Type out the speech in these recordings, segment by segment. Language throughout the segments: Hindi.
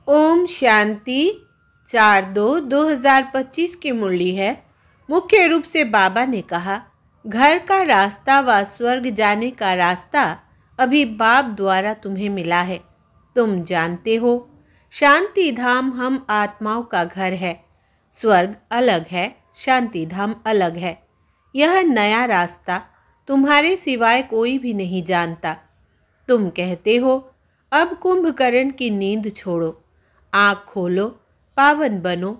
ओम शांति। 4/2/2025 की मुरली है। मुख्य रूप से बाबा ने कहा, घर का रास्ता व स्वर्ग जाने का रास्ता अभी बाप द्वारा तुम्हें मिला है। तुम जानते हो, शांति धाम हम आत्माओं का घर है। स्वर्ग अलग है, शांति धाम अलग है। यह नया रास्ता तुम्हारे सिवाय कोई भी नहीं जानता। तुम कहते हो, अब कुंभकर्ण की नींद छोड़ो, आँख खोलो, पावन बनो।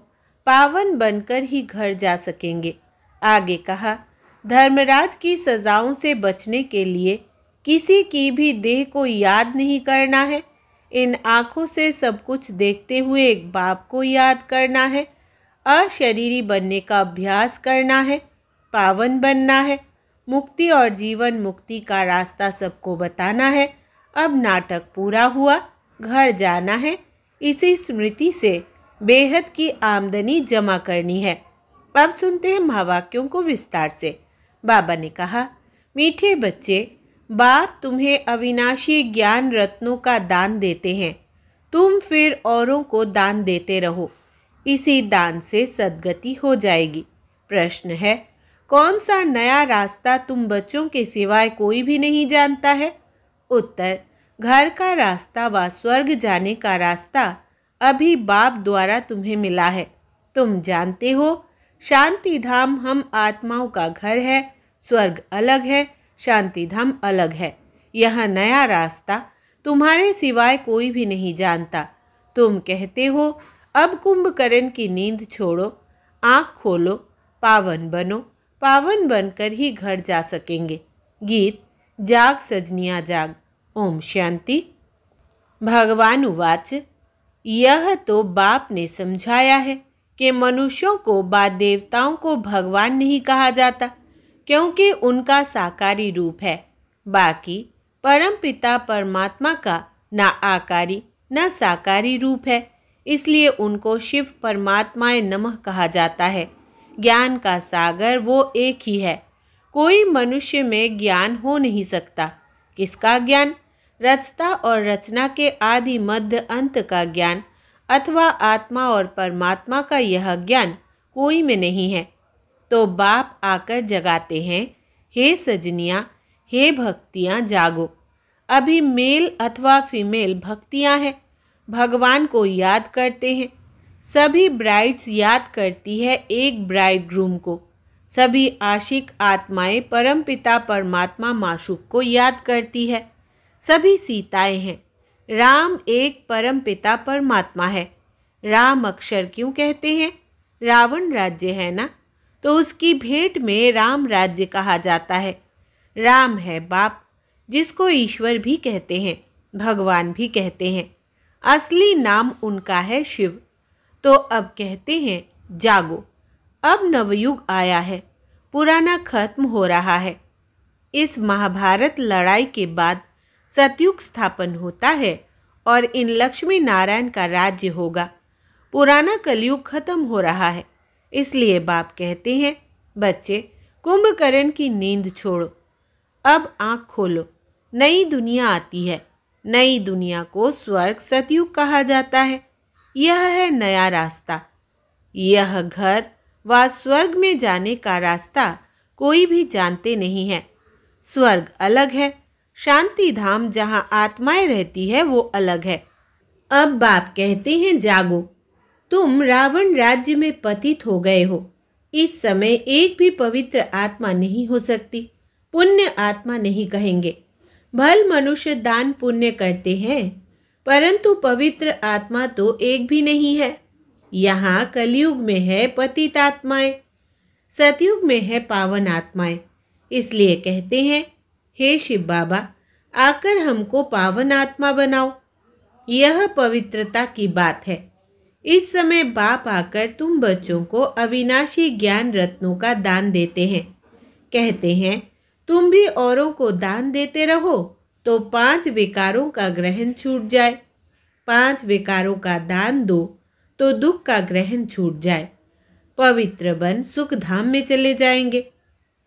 पावन बनकर ही घर जा सकेंगे। आगे कहा, धर्मराज की सजाओं से बचने के लिए किसी की भी देह को याद नहीं करना है। इन आँखों से सब कुछ देखते हुए एक बाप को याद करना है। अशरीरी बनने का अभ्यास करना है। पावन बनना है। मुक्ति और जीवन मुक्ति का रास्ता सबको बताना है। अब नाटक पूरा हुआ, घर जाना है। इसी स्मृति से बेहद की आमदनी जमा करनी है। अब सुनते हैं महावाक्यों को विस्तार से। बाबा ने कहा, मीठे बच्चे, बाप तुम्हें अविनाशी ज्ञान रत्नों का दान देते हैं। तुम फिर औरों को दान देते रहो। इसी दान से सद्गति हो जाएगी। प्रश्न है, कौन सा नया रास्ता तुम बच्चों के सिवाय कोई भी नहीं जानता है? उत्तर, घर का रास्ता व स्वर्ग जाने का रास्ता अभी बाप द्वारा तुम्हें मिला है। तुम जानते हो, शांति धाम हम आत्माओं का घर है। स्वर्ग अलग है, शांति धाम अलग है। यह नया रास्ता तुम्हारे सिवाय कोई भी नहीं जानता। तुम कहते हो, अब कुंभकर्ण की नींद छोड़ो, आँख खोलो, पावन बनो। पावन बनकर ही घर जा सकेंगे। गीत जाग सजनिया जाग। ओम शांति। भगवान उवाच, यह तो बाप ने समझाया है कि मनुष्यों को व देवताओं को भगवान नहीं कहा जाता, क्योंकि उनका साकारी रूप है। बाकी परम पिता परमात्मा का न आकारी न साकारी रूप है, इसलिए उनको शिव परमात्माए नमः कहा जाता है। ज्ञान का सागर वो एक ही है। कोई मनुष्य में ज्ञान हो नहीं सकता। किसका ज्ञान? रचता और रचना के आदि मध्य अंत का ज्ञान, अथवा आत्मा और परमात्मा का यह ज्ञान कोई में नहीं है। तो बाप आकर जगाते हैं, हे सजनियाँ, हे भक्तियाँ, जागो। अभी मेल अथवा फीमेल भक्तियाँ हैं, भगवान को याद करते हैं। सभी ब्राइड्स याद करती है एक ब्राइड ग्रूम को। सभी आशिक आत्माएं परमपिता परमात्मा माशूक को याद करती है। सभी सीताएं हैं। राम एक परमपिता परमात्मा है। राम अक्षर क्यों कहते हैं? रावण राज्य है ना, तो उसकी भेंट में राम राज्य कहा जाता है। राम है बाप, जिसको ईश्वर भी कहते हैं, भगवान भी कहते हैं। असली नाम उनका है शिव। तो अब कहते हैं, जागो, अब नवयुग आया है, पुराना खत्म हो रहा है। इस महाभारत लड़ाई के बाद सतयुग स्थापन होता है और इन लक्ष्मी नारायण का राज्य होगा। पुराना कलयुग खत्म हो रहा है, इसलिए बाप कहते हैं, बच्चे, कुंभकर्ण की नींद छोड़ो, अब आँख खोलो। नई दुनिया आती है। नई दुनिया को स्वर्ग सतयुग कहा जाता है। यह है नया रास्ता। यह घर व स्वर्ग में जाने का रास्ता कोई भी जानते नहीं है। स्वर्ग अलग है, शांति धाम जहाँ आत्माएं रहती है वो अलग है। अब बाप कहते हैं, जागो, तुम रावण राज्य में पतित हो गए हो। इस समय एक भी पवित्र आत्मा नहीं हो सकती। पुण्य आत्मा नहीं कहेंगे। भल मनुष्य दान पुण्य करते हैं, परंतु पवित्र आत्मा तो एक भी नहीं है। यहाँ कलयुग में है पतित आत्माएं, सतयुग में है पावन आत्माएं। इसलिए कहते हैं, हे शिव बाबा, आकर हमको पावन आत्मा बनाओ। यह पवित्रता की बात है। इस समय बाप आकर तुम बच्चों को अविनाशी ज्ञान रत्नों का दान देते हैं। कहते हैं, तुम भी औरों को दान देते रहो तो 5 विकारों का ग्रहण छूट जाए। 5 विकारों का दान दो तो दुख का ग्रहण छूट जाए। पवित्र बन सुख धाम में चले जाएंगे।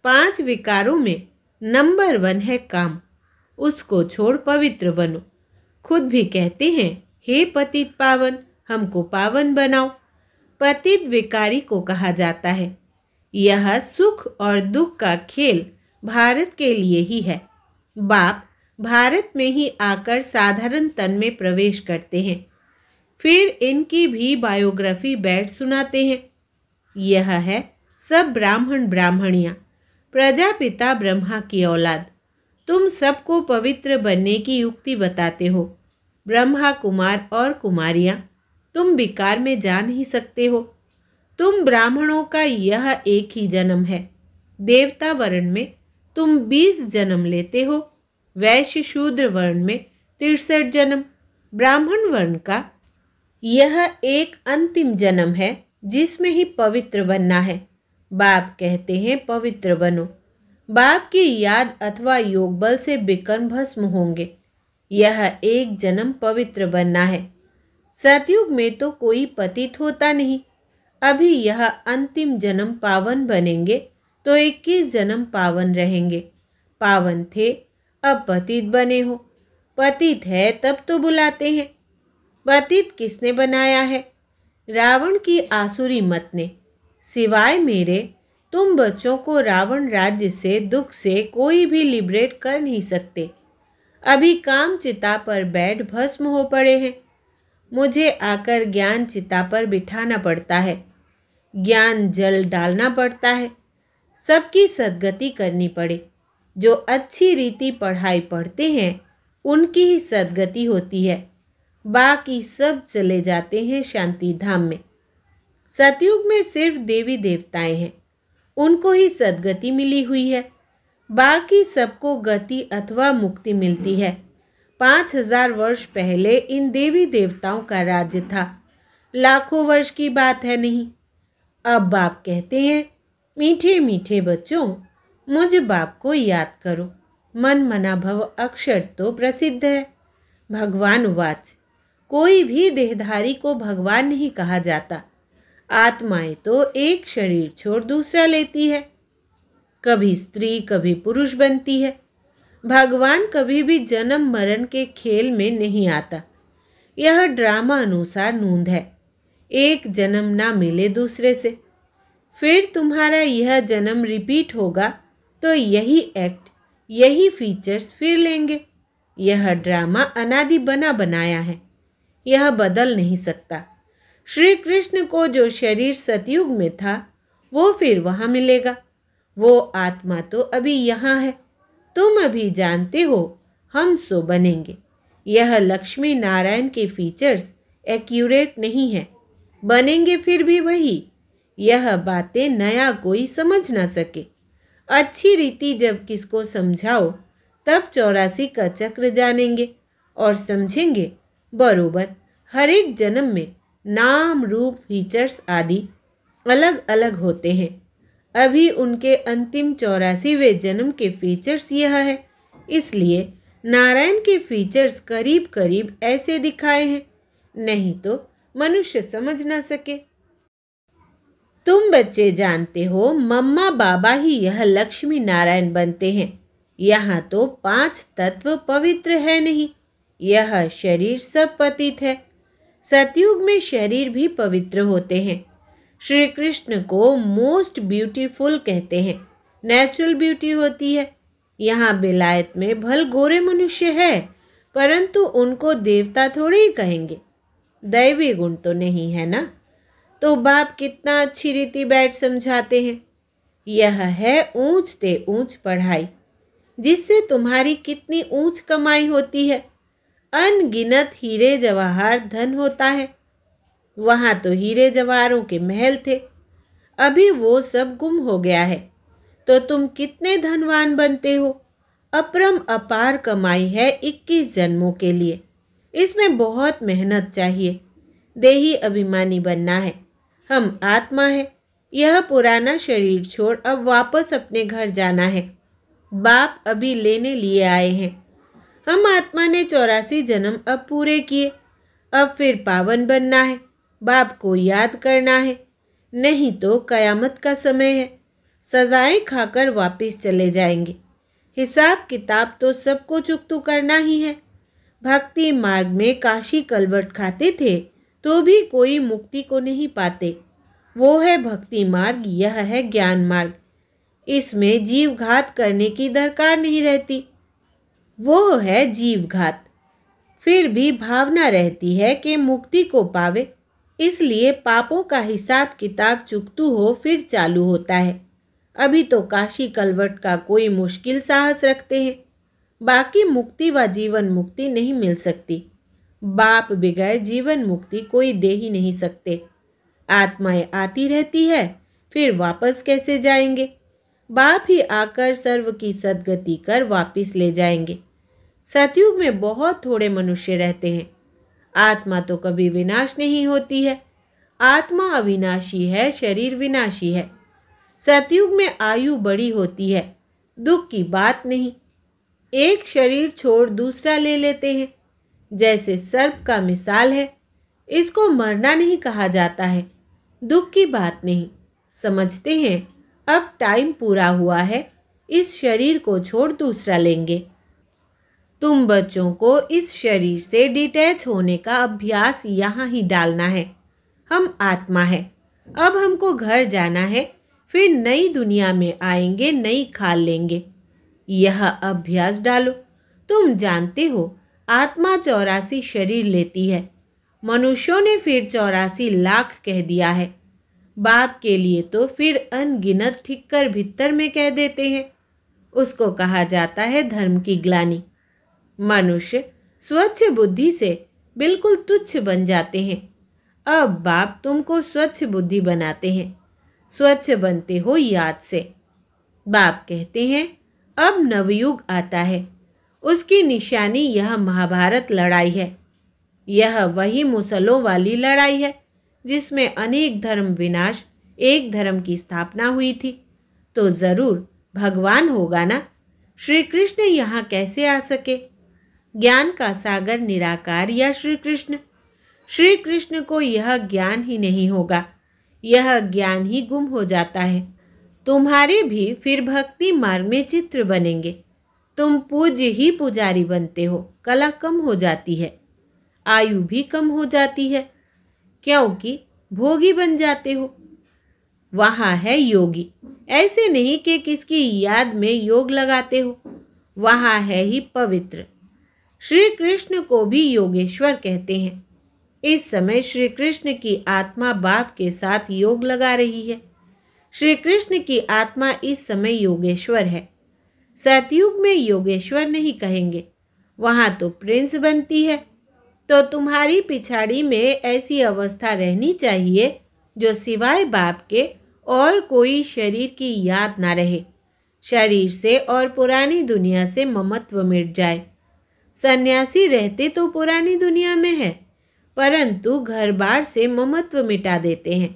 5 विकारों में नंबर 1 है काम, उसको छोड़ पवित्र बनो। खुद भी कहते हैं, हे पतित पावन, हमको पावन बनाओ। पतित विकारी को कहा जाता है। यह सुख और दुख का खेल भारत के लिए ही है। बाप भारत में ही आकर साधारण तन में प्रवेश करते हैं, फिर इनकी भी बायोग्राफी बैठ सुनाते हैं। यह है सब ब्राह्मण ब्राह्मणियाँ, प्रजापिता ब्रह्मा की औलाद। तुम सबको पवित्र बनने की युक्ति बताते हो। ब्रह्मा कुमार और कुमारियाँ, तुम विकार में जा नहीं सकते हो। तुम ब्राह्मणों का यह एक ही जन्म है। देवता वर्ण में तुम 20 जन्म लेते हो, वैश्य शूद्र वर्ण में 63 जन्म, ब्राह्मण वर्ण का यह एक अंतिम जन्म है जिसमें ही पवित्र बनना है। बाप कहते हैं पवित्र बनो। बाप की याद अथवा योग बल से विकर्म भस्म होंगे। यह एक जन्म पवित्र बनना है। सतयुग में तो कोई पतित होता नहीं। अभी यह अंतिम जन्म पावन बनेंगे तो 21 जन्म पावन रहेंगे। पावन थे, अब पतित बने हो। पतित है तब तो बुलाते हैं। पतित किसने बनाया है? रावण की आसुरी मत ने। सिवाय मेरे तुम बच्चों को रावण राज्य से, दुख से कोई भी लिबरेट कर नहीं सकते। अभी काम चिता पर बैठ भस्म हो पड़े हैं। मुझे आकर ज्ञान चिता पर बिठाना पड़ता है, ज्ञान जल डालना पड़ता है, सबकी सद्गति करनी पड़े। जो अच्छी रीति पढ़ाई पढ़ते हैं उनकी ही सद्गति होती है, बाकी सब चले जाते हैं शांति धाम में। सतयुग में सिर्फ देवी देवताएं हैं, उनको ही सद्गति मिली हुई है, बाकी सबको गति अथवा मुक्ति मिलती है। 5000 वर्ष पहले इन देवी देवताओं का राज्य था, लाखों वर्ष की बात है नहीं। अब बाप कहते हैं, मीठे मीठे बच्चों, मुझ बाप को याद करो। मन मना भव अक्षर तो प्रसिद्ध है। भगवान उवाच, कोई भी देहधारी को भगवान नहीं कहा जाता। आत्माएं तो एक शरीर छोड़ दूसरा लेती है, कभी स्त्री कभी पुरुष बनती है। भगवान कभी भी जन्म मरण के खेल में नहीं आता। यह ड्रामा अनुसार नूंद है। एक जन्म ना मिले दूसरे से, फिर तुम्हारा यह जन्म रिपीट होगा तो यही एक्ट, यही फीचर्स फिर लेंगे। यह ड्रामा अनादि बना बनाया है, यह बदल नहीं सकता। श्री कृष्ण को जो शरीर सतयुग में था वो फिर वहाँ मिलेगा। वो आत्मा तो अभी यहाँ है। तुम अभी जानते हो हम सो बनेंगे। यह लक्ष्मी नारायण के फीचर्स एक्यूरेट नहीं है, बनेंगे फिर भी वही। यह बातें नया कोई समझ ना सके। अच्छी रीति जब किसको समझाओ तब 84 का चक्र जानेंगे और समझेंगे बरोबर। हर एक जन्म में नाम रूप फीचर्स आदि अलग अलग होते हैं। अभी उनके अंतिम 84वें जन्म के फीचर्स यह है, इसलिए नारायण के फीचर्स करीब करीब ऐसे दिखाए हैं, नहीं तो मनुष्य समझ ना सके। तुम बच्चे जानते हो मम्मा बाबा ही यह लक्ष्मी नारायण बनते हैं। यहाँ तो 5 तत्व पवित्र है नहीं, यह शरीर सब पतित है। सतयुग में शरीर भी पवित्र होते हैं। श्री कृष्ण को मोस्ट ब्यूटीफुल कहते हैं, नेचुरल ब्यूटी होती है। यहाँ बेलायत में भल गोरे मनुष्य है, परंतु उनको देवता थोड़े ही कहेंगे, दैवी गुण तो नहीं है ना। तो बाप कितना अच्छी रीति बैठ समझाते हैं। यह है ऊंच ते ऊंच पढ़ाई, जिससे तुम्हारी कितनी ऊंच कमाई होती है। अनगिनत हीरे जवाहर धन होता है। वहाँ तो हीरे जवाहरों के महल थे, अभी वो सब गुम हो गया है। तो तुम कितने धनवान बनते हो। अपरम अपार कमाई है 21 जन्मों के लिए। इसमें बहुत मेहनत चाहिए। देही अभिमानी बनना है। हम आत्मा है, यह पुराना शरीर छोड़ अब वापस अपने घर जाना है। बाप अभी लेने लिए आए हैं। हम आत्मा ने 84 जन्म अब पूरे किए, अब फिर पावन बनना है। बाप को याद करना है, नहीं तो कयामत का समय है। सजाएं खाकर वापस चले जाएंगे। हिसाब किताब तो सबको चुकतू करना ही है। भक्ति मार्ग में काशी कलवट खाते थे तो भी कोई मुक्ति को नहीं पाते। वो है भक्ति मार्ग, यह है ज्ञान मार्ग। इसमें जीव घात करने की दरकार नहीं रहती। वो है जीव घात। फिर भी भावना रहती है कि मुक्ति को पावे, इसलिए पापों का हिसाब किताब चुकतू हो फिर चालू होता है। अभी तो काशी कलवट का कोई मुश्किल साहस रखते हैं। बाकी मुक्ति व जीवन मुक्ति नहीं मिल सकती। बाप बगैर जीवन मुक्ति कोई दे ही नहीं सकते। आत्माएं आती रहती है, फिर वापस कैसे जाएंगे? बाप ही आकर सर्व की सद्गति कर वापस ले जाएंगे। सतयुग में बहुत थोड़े मनुष्य रहते हैं। आत्मा तो कभी विनाश नहीं होती है। आत्मा अविनाशी है, शरीर विनाशी है। सतयुग में आयु बड़ी होती है, दुख की बात नहीं। एक शरीर छोड़ दूसरा ले लेते हैं, जैसे सर्प का मिसाल है। इसको मरना नहीं कहा जाता है, दुख की बात नहीं। समझते हैं अब टाइम पूरा हुआ है, इस शरीर को छोड़ दूसरा लेंगे। तुम बच्चों को इस शरीर से डिटैच होने का अभ्यास यहाँ ही डालना है। हम आत्मा है, अब हमको घर जाना है, फिर नई दुनिया में आएंगे, नई खाल लेंगे। यह अभ्यास डालो। तुम जानते हो आत्मा 84 शरीर लेती है। मनुष्यों ने फिर 84 लाख कह दिया है। बाप के लिए तो फिर अनगिनत ठिक्कर भित्तर में कह देते हैं। उसको कहा जाता है धर्म की ग्लानि। मनुष्य स्वच्छ बुद्धि से बिल्कुल तुच्छ बन जाते हैं। अब बाप तुमको स्वच्छ बुद्धि बनाते हैं। स्वच्छ बनते हो याद से। बाप कहते हैं अब नवयुग आता है। उसकी निशानी यह महाभारत लड़ाई है। यह वही मुसलों वाली लड़ाई है जिसमें अनेक धर्म विनाश, एक धर्म की स्थापना हुई थी। तो जरूर भगवान होगा ना। श्री कृष्ण यहाँ कैसे आ सके? ज्ञान का सागर निराकार या श्री कृष्ण? श्री कृष्ण को यह ज्ञान ही नहीं होगा, यह ज्ञान ही गुम हो जाता है। तुम्हारे भी फिर भक्ति मार्ग में चित्र बनेंगे। तुम पूज्य ही पुजारी बनते हो, कला कम हो जाती है, आयु भी कम हो जाती है, क्योंकि भोगी बन जाते हो। वहाँ है योगी। ऐसे नहीं कि किसकी याद में योग लगाते हो, वहाँ है ही पवित्र। श्री कृष्ण को भी योगेश्वर कहते हैं। इस समय श्री कृष्ण की आत्मा बाप के साथ योग लगा रही है। श्री कृष्ण की आत्मा इस समय योगेश्वर है। सतयुग में योगेश्वर नहीं कहेंगे, वहाँ तो प्रिंस बनती है। तो तुम्हारी पिछाड़ी में ऐसी अवस्था रहनी चाहिए जो सिवाय बाप के और कोई शरीर की याद ना रहे। शरीर से और पुरानी दुनिया से ममत्व मिट जाए। सन्यासी रहते तो पुरानी दुनिया में है, परंतु घर बार से ममत्व मिटा देते हैं।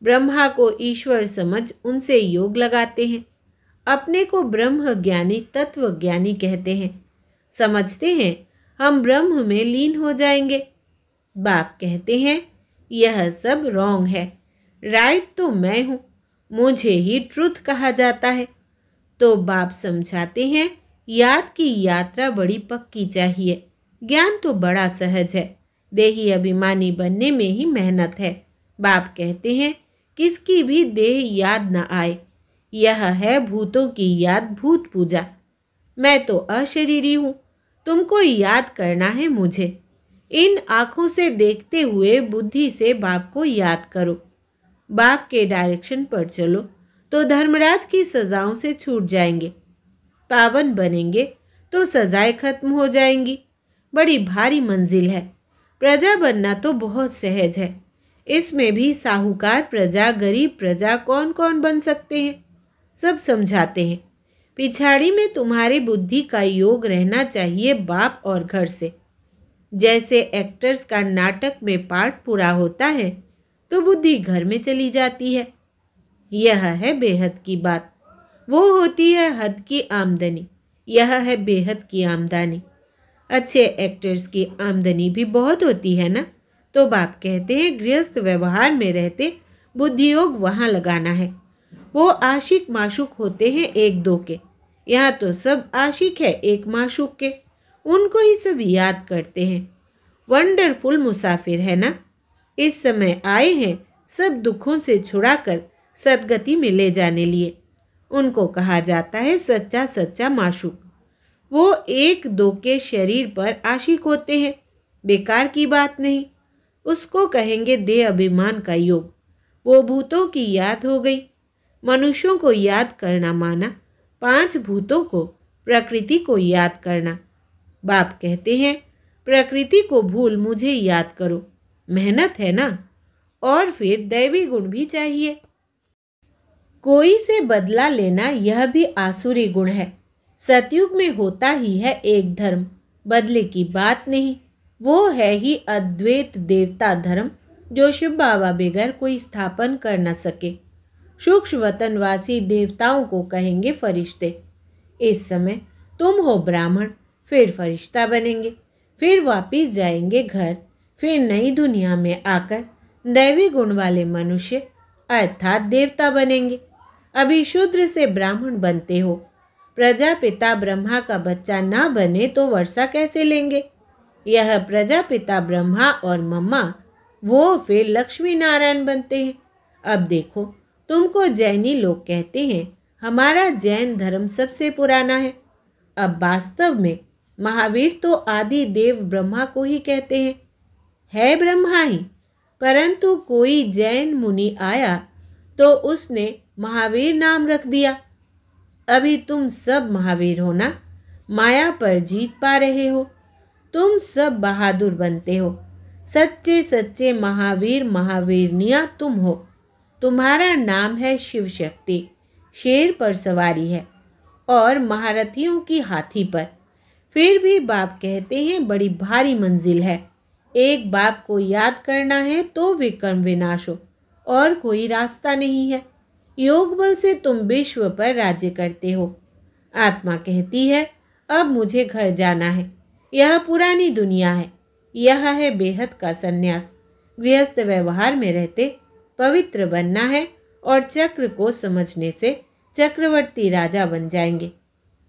ब्रह्मा को ईश्वर समझ उनसे योग लगाते हैं। अपने को ब्रह्म ज्ञानी, तत्व ज्ञानी कहते हैं। समझते हैं हम ब्रह्म में लीन हो जाएंगे। बाप कहते हैं यह सब रॉन्ग है, राइट तो मैं हूँ, मुझे ही ट्रुथ कहा जाता है। तो बाप समझाते हैं याद की यात्रा बड़ी पक्की चाहिए। ज्ञान तो बड़ा सहज है, देही अभिमानी बनने में ही मेहनत है। बाप कहते हैं किसकी भी देह याद न आए, यह है भूतों की याद, भूत पूजा। मैं तो अशरीरी हूँ, तुमको याद करना है मुझे। इन आँखों से देखते हुए बुद्धि से बाप को याद करो। बाप के डायरेक्शन पर चलो तो धर्मराज की सजाओं से छूट जाएंगे। पावन बनेंगे तो सजाएं खत्म हो जाएंगी। बड़ी भारी मंजिल है। प्रजा बनना तो बहुत सहज है। इसमें भी साहूकार प्रजा, गरीब प्रजा कौन कौन बन सकते हैं, सब समझाते हैं। पिछाड़ी में तुम्हारी बुद्धि का योग रहना चाहिए बाप और घर से। जैसे एक्टर्स का नाटक में पार्ट पूरा होता है तो बुद्धि घर में चली जाती है। यह है बेहद की बात। वो होती है हद की आमदनी, यह है बेहद की आमदनी। अच्छे एक्टर्स की आमदनी भी बहुत होती है ना। तो बाप कहते हैं गृहस्थ व्यवहार में रहते बुद्धि योग वहाँ लगाना है। वो आशिक माशूक होते हैं एक दो के, यहाँ तो सब आशिक है एक माशूक के, उनको ही सब याद करते हैं। वंडरफुल मुसाफिर है ना। इस समय आए हैं सब दुखों से छुड़ाकर सद्गति में ले जाने लिए। उनको कहा जाता है सच्चा सच्चा माशूक। वो एक दो के शरीर पर आशिक होते हैं, बेकार की बात नहीं। उसको कहेंगे देह अभिमान का योग। वो भूतों की याद हो गई। मनुष्यों को याद करना माना, 5 भूतों को, प्रकृति को याद करना। बाप कहते हैं प्रकृति को भूल मुझे याद करो। मेहनत है ना, और फिर दैवी गुण भी चाहिए। कोई से बदला लेना यह भी आसुरी गुण है। सतयुग में होता ही है एक धर्म, बदले की बात नहीं। वो है ही अद्वैत देवता धर्म, जो शिव बाबा बगैर कोई स्थापन कर न सके। सूक्ष्म वतनवासी देवताओं को कहेंगे फरिश्ते। इस समय तुम हो ब्राह्मण, फिर फरिश्ता बनेंगे, फिर वापिस जाएंगे घर, फिर नई दुनिया में आकर दैवी गुण वाले मनुष्य अर्थात देवता बनेंगे। अभी शूद्र से ब्राह्मण बनते हो। प्रजापिता ब्रह्मा का बच्चा ना बने तो वर्षा कैसे लेंगे? यह प्रजापिता ब्रह्मा और मम्मा, वो फिर लक्ष्मी नारायण बनते हैं। अब देखो, तुमको जैनी लोग कहते हैं हमारा जैन धर्म सबसे पुराना है। अब वास्तव में महावीर तो आदि देव ब्रह्मा को ही कहते हैं, है ब्रह्मा ही। परंतु कोई जैन मुनि आया तो उसने महावीर नाम रख दिया। अभी तुम सब महावीर हो ना, माया पर जीत पा रहे हो। तुम सब बहादुर बनते हो। सच्चे सच्चे महावीर महावीरनिया तुम हो। तुम्हारा नाम है शिव शक्ति। शेर पर सवारी है और महारथियों की हाथी पर। फिर भी बाप कहते हैं बड़ी भारी मंजिल है। एक बाप को याद करना है तो विक्रम विनाश हो, और कोई रास्ता नहीं है। योग बल से तुम विश्व पर राज्य करते हो। आत्मा कहती है अब मुझे घर जाना है। यह पुरानी दुनिया है। यह है बेहद का सन्यास। गृहस्थ व्यवहार में रहते पवित्र बनना है और चक्र को समझने से चक्रवर्ती राजा बन जाएंगे।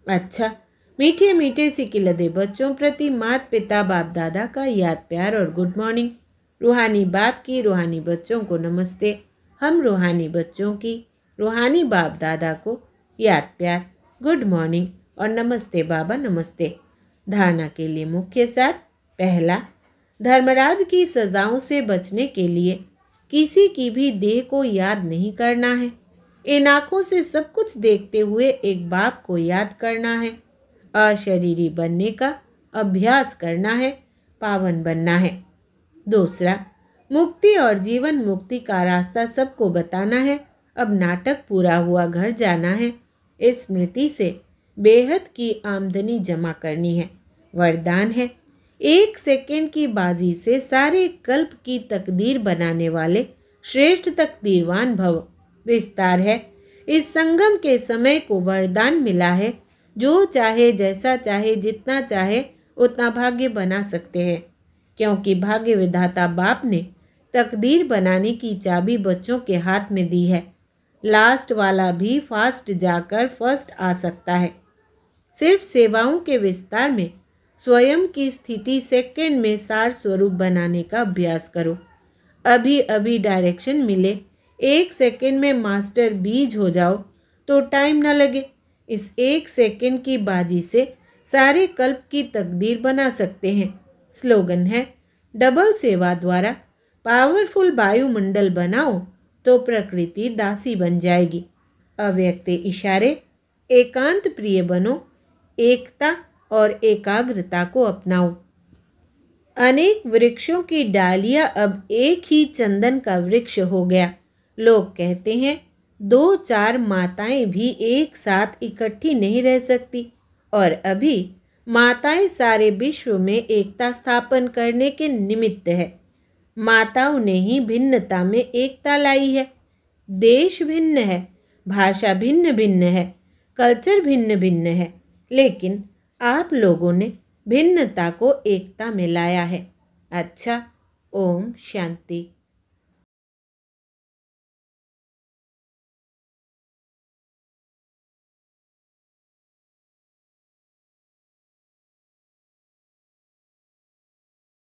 अच्छा, मीठे मीठे सिकिलदे बच्चों प्रति माता पिता बाप दादा का याद प्यार और गुड मॉर्निंग। रूहानी बाप की रूहानी बच्चों को नमस्ते। हम रूहानी बच्चों की रूहानी बाप दादा को याद प्यार, गुड मॉर्निंग और नमस्ते बाबा नमस्ते। धारणा के लिए मुख्य सार। पहला, धर्मराज की सजाओं से बचने के लिए किसी की भी देह को याद नहीं करना है। इन आँखों से सब कुछ देखते हुए एक बाप को याद करना है। अशरीरी बनने का अभ्यास करना है, पावन बनना है। दूसरा, मुक्ति और जीवन मुक्ति का रास्ता सबको बताना है। अब नाटक पूरा हुआ, घर जाना है। इस स्मृति से बेहद की आमदनी जमा करनी है। वरदान है, 1 सेकेंड की बाजी से सारे कल्प की तकदीर बनाने वाले श्रेष्ठ तकदीरवान भव। विस्तार है, इस संगम के समय को वरदान मिला है। जो चाहे जैसा चाहे जितना चाहे उतना भाग्य बना सकते हैं, क्योंकि भाग्य विधाता बाप ने तकदीर बनाने की चाबी बच्चों के हाथ में दी है। लास्ट वाला भी फास्ट जाकर फर्स्ट आ सकता है। सिर्फ सेवाओं के विस्तार में स्वयं की स्थिति सेकंड में सार स्वरूप बनाने का अभ्यास करो। अभी अभी डायरेक्शन मिले, 1 सेकेंड में मास्टर बीज हो जाओ तो टाइम न लगे। इस 1 सेकेंड की बाजी से सारे कल्प की तकदीर बना सकते हैं। स्लोगन है, डबल सेवा द्वारा पावरफुल वायुमंडल बनाओ तो प्रकृति दासी बन जाएगी। अव्यक्त इशारे, एकांत प्रिय बनो, एकता और एकाग्रता को अपनाओ। अनेक वृक्षों की डालियां अब एक ही चंदन का वृक्ष हो गया। लोग कहते हैं 2-4 माताएं भी एक साथ इकट्ठी नहीं रह सकती, और अभी माताएं सारे विश्व में एकता स्थापन करने के निमित्त है। माताओं ने ही भिन्नता में एकता लाई है। देश भिन्न है, भाषा भिन्न भिन्न है, कल्चर भिन्न भिन्न है, लेकिन आप लोगों ने भिन्नता को एकता में लाया है। अच्छा, ओम शांति।